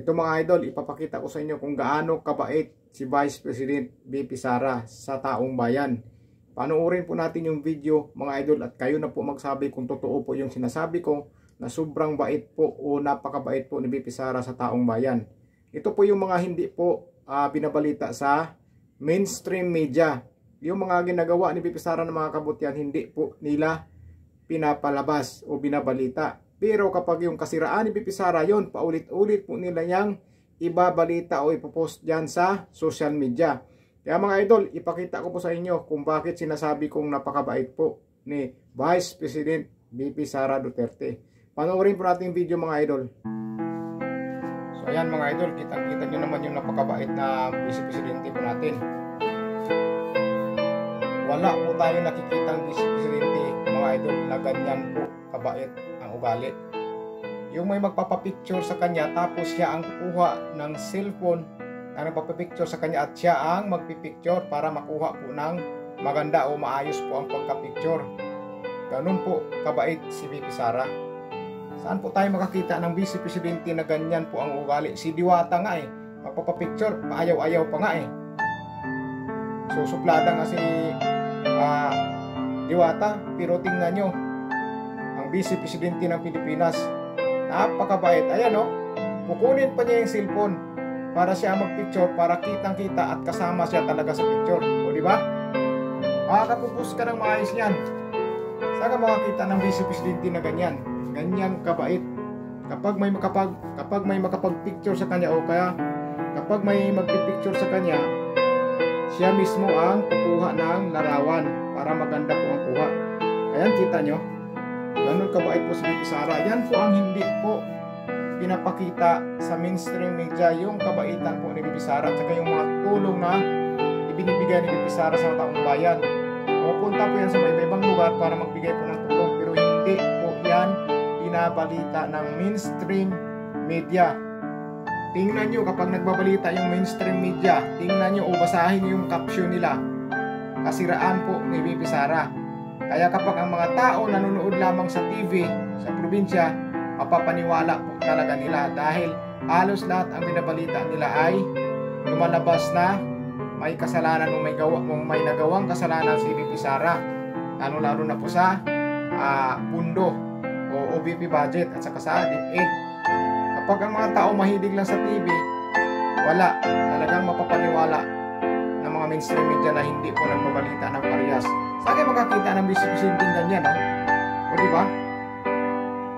Ito mga idol, ipapakita ko sa inyo kung gaano kabait si Vice President VP Sara sa taong bayan. Panoorin po natin yung video mga idol at kayo na po magsabi kung totoo po yung sinasabi ko na sobrang bait po o napakabait po ni VP Sara sa taong bayan. Ito po yung mga hindi po binabalita sa mainstream media. Yung mga ginagawa ni VP Sara ng mga kabutihan hindi po nila pinapalabas o binabalita. Pero kapag yung kasiraan ni VP Sara yun, paulit-ulit po nila yang ibabalita o ipopost dyan sa social media. Kaya mga idol, ipakita ko po sa inyo kung bakit sinasabi kong napakabait po ni Vice President VP Sara Duterte. Panoorin po natin yung video mga idol. So ayan mga idol, kitang-kita nyo naman yung napakabait na Vice Presidente po natin. Wala po tayo nakikitang Vice Presidente mga idol na ganyan po kabait ang ugali. Yung may magpapapicture sa kanya tapos siya ang kukuha ng cellphone na nagpapapicture sa kanya at siya ang magpipicture para makuha po ng maganda o maayos po ang pagkapicture. Ganun po kabait si VP Sara. Saan po tayo makakita ng Vice Presidente na ganyan po ang ugali? Si Diwata nga magpapapicture, paayaw-ayaw pa nga So suplada nga si Diwata, pero tingnan nyo ang Vice Presidente ng Pilipinas, napakabait. Ayan kukunin pa niya yung cellphone para siya magpicture, para kitang-kita at kasama siya talaga sa picture. O diba? Makakapupus ka ng maayos yan. Saan ka makakita ng Vice Presidente na ganyan? Ganyan kabait. Kapag may makapag-picture sa kanya o kaya kapag may magpipicture sa kanya, siya mismo ang kukuha ng larawan para maganda po ang kuha. Ayan, kita nyo. Ganun kabait po si VP Sara. Yan po ang hindi po pinapakita sa mainstream media, yung kabaitan po ni VP Sara at saka yung mga tulong na ibinibigay ni VP Sara sa taong bayan. Pupunta po yan sa may ibang lugar para magbigay po ng tulong, pero hindi po yan pinabalita ng mainstream media. Tingnan nyo kapag nagbabalita yung mainstream media, tingnan nyo o basahin nyo yung caption nila. Kasiraan po ni VP Sara. Kaya kapag ang mga tao nanonood lamang sa TV, sa probinsya, mapapaniwala po talaga nila dahil halos lahat ang binabalita nila ay lumalabas na may kasalanan o may nagawang kasalanan si VP Sara. Lalo na po sa pundo o OVP budget at saka sa DepEd. Kapag ang mga tao mahilig lang sa TV, wala talagang mapapaniwala ng mga mainstream media na hindi po nagbabalita ng parehas. Saan kayo makakita ng Vice President ganyan, O diba?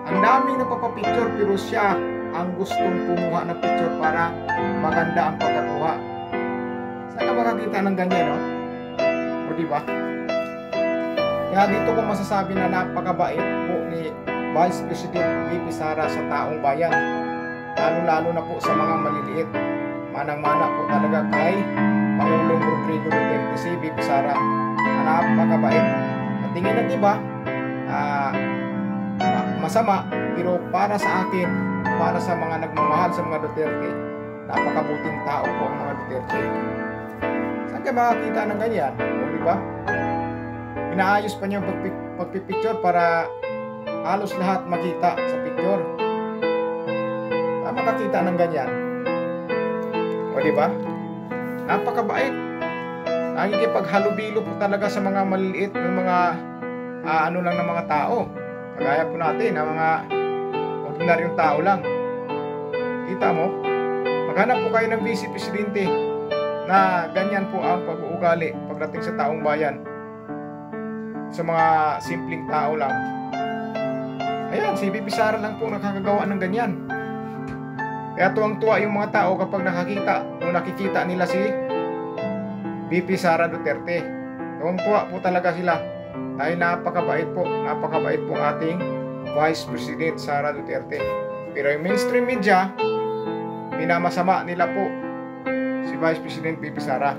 Ang daming nagpapapicture pero siya ang gustong kumuha ng picture para maganda ang pagkakuha. Saan ka makakita ng ganyan, O diba? Kaya dito ko masasabi na napakabait po ni Vice President VP Sara sa taong bayan. Lalo na po sa mga maliliit. Manang-mana po talaga kay Pangulong Rodrigo Duterte si VP Sara. Napakabait. At tingin ng iba, masama, pero para sa akin, para sa mga nagmamahal sa mga Duterte, napakabuting tao po ang mga Duterte. Saan ka makakita ng ganyan? O diba? Inaayos pa niya pagpipicture para halos lahat makita sa picture. Saan makakita ng ganyan? O diba? Napakabait. Nakikipaghalubilo po talaga sa mga maliliit, yung mga lang ng mga tao. Kagaya po natin, ang mga ordinaryong tao lang. Kita mo? Maghanap po kayo ng Vice Presidente na ganyan po ang pag-uugali pagdating sa taong bayan. Sa mga simpleng tao lang. Ayan, si VP Sara lang po nakakagawa ng ganyan. Kaya tuwang-tuwa yung mga tao kapag nakikita nila si VP Sara Duterte. Tuwang-tuwa po talaga sila dahil napakabait po ating Vice President Sara Duterte. Pero yung mainstream media, minamasama nila po si Vice President VP Sara.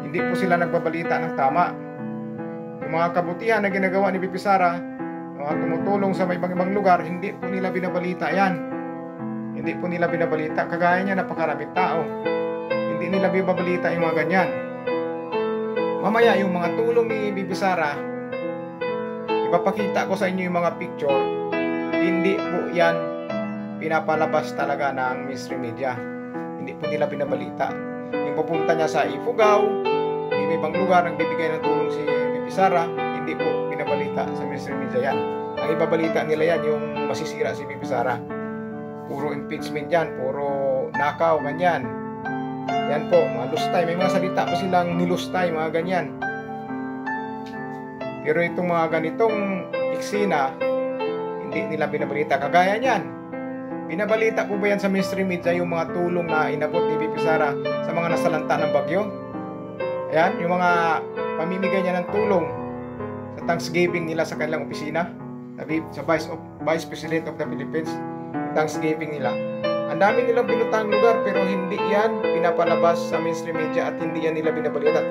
Hindi po sila nagbabalita ng tama. Yung mga kabutihan na ginagawa ni VP Sara, mga tumutulong sa may ibang lugar, hindi po nila binabalita yan. Hindi po nila binabalita. Kagaya niya, napakaraming tao. Hindi nila binabalita yung mga ganyan. Mamaya yung mga tulong ni VP Sara, ipapakita ko sa inyo yung mga picture. Hindi po yan pinapalabas talaga ng mainstream media. Hindi po nila binabalita. Yung pupunta niya sa Ifugao, yung ibang lugar nagbibigay ng tulong si VP Sara, hindi po binabalita sa mainstream media yan. Ang ibabalita nila yan yung masisira si VP Sara. Puro impeachment yan, puro nakaw, ganyan. Yan po, mga lustay. May mga salita po silang nilustay, mga ganyan. Pero itong mga ganitong eksena, hindi nila binabalita. Kagaya niyan, binabalita po ba yan sa mainstream media yung mga tulong na inabot ni VP Sara sa mga nasalanta ng bagyo? Ayan, yung mga pamimigay niya ng tulong sa Thanksgiving nila sa kanilang opisina, sa Vice President of the Philippines, Thanksgiving nila. Ang dami nilang pinutang lugar pero hindi yan pinapalabas sa mainstream media at hindi yan nila binabalita.